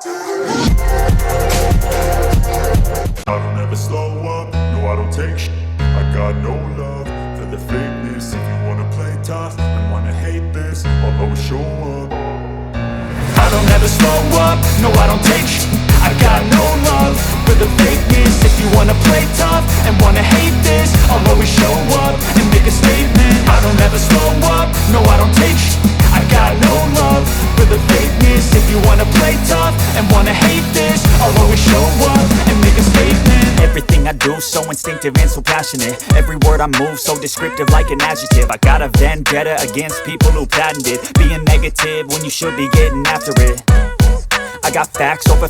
I don't ever slow up, no I don't take sh**. I got no love for the fakeness. If you wanna play tough and wanna hate this, I'll always show up. I don't ever slow up, no I don't take sh**. I got no love for the fakeness. If you wanna play tough and wanna hate this, I'll always show up and make a statement. I don't ever slow up, no I don't take sh**. I got no love for the fakeness. If you wanna play tough and wanna hate this, I'll always show up and make a statement. Everything I do so instinctive and so passionate. Every word I move so descriptive like an adjective. I got a vendetta against people who patented being negative when you should be getting after it. I got facts over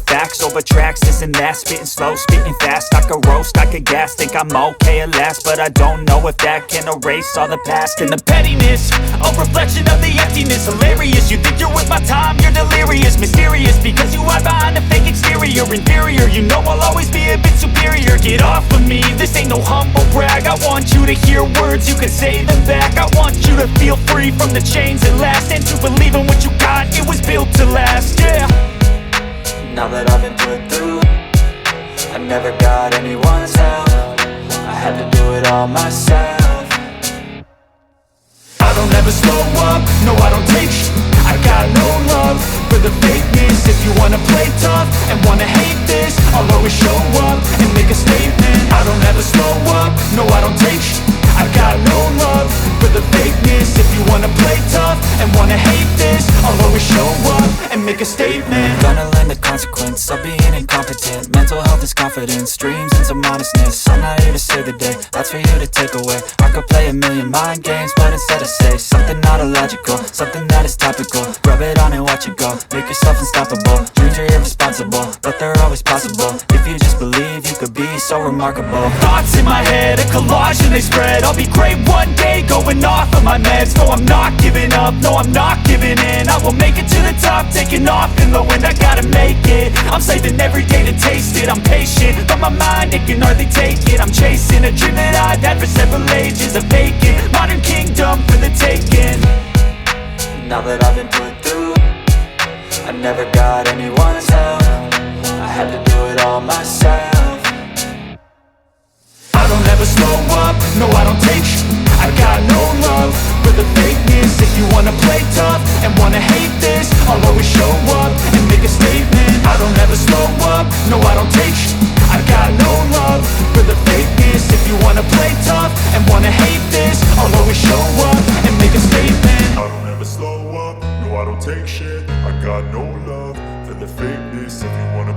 tracks, this and that. Spitting slow, spitting fast. I could roast, I could gas. Think I'm okay at last, but I don't know if that can erase all the past. And the pettiness, a reflection of the emptiness. Hilarious, you think you're worth my time, you're delirious. Mysterious, because you hide behind a fake exterior. Inferior, you know I'll always be a bit superior. Get off of me, this ain't no humble brag. I want you to hear words, you can say them back. I want you to feel free from the chains that last, and to believe in what you got, it was built to last, yeah. Now that I've been put through, I never got anyone's help. I had to do it all myself. I don't ever slow up, no I don't take sh**. I got no love for the fakeness. If you wanna play tough and wanna hate this, I'll always show up and make a statement. I don't ever slow up, no I don't take sh**. I got no love for the fakeness. If you wanna play tough and wanna hate this, I'll always show up and make a statement. Gonna learn the consequence of being incompetent. Mental health is confidence, dreams and some honestness. I'm not here to save the day, that's for you to take away. I could play a million mind games, but instead I say something not illogical, something that is topical. Rub it on and watch it go, make yourself unstoppable. Dreams are irresponsible, but they're always possible. If you just believe, you could be so remarkable. Thoughts in my head, a collage and they spread. I'll be great one day, going off of my meds. No, I'm not giving up, no, I'm not giving in. I will make it to the top, taking off in the wind. I gotta make it, I'm saving every day to taste it. I'm patient, but my mind, it can hardly take it. I'm chasing a dream that I've had for several ages. A vacant, modern kingdom for the taking. Now that I've been put through, I never got anyone's help. I had to do it all myself. I don't ever slow up, no I don't take sh**. I got no love for the fakeness. If you wanna play tough and wanna hate this, I'll always show up and make a statement. I don't ever slow up, no I don't take sh**. I got no love for the fakeness. If you wanna play tough and wanna hate this, I'll always show up and make a statement. I don't ever slow up, no I don't take shit. I got no love for the fakeness. If you wanna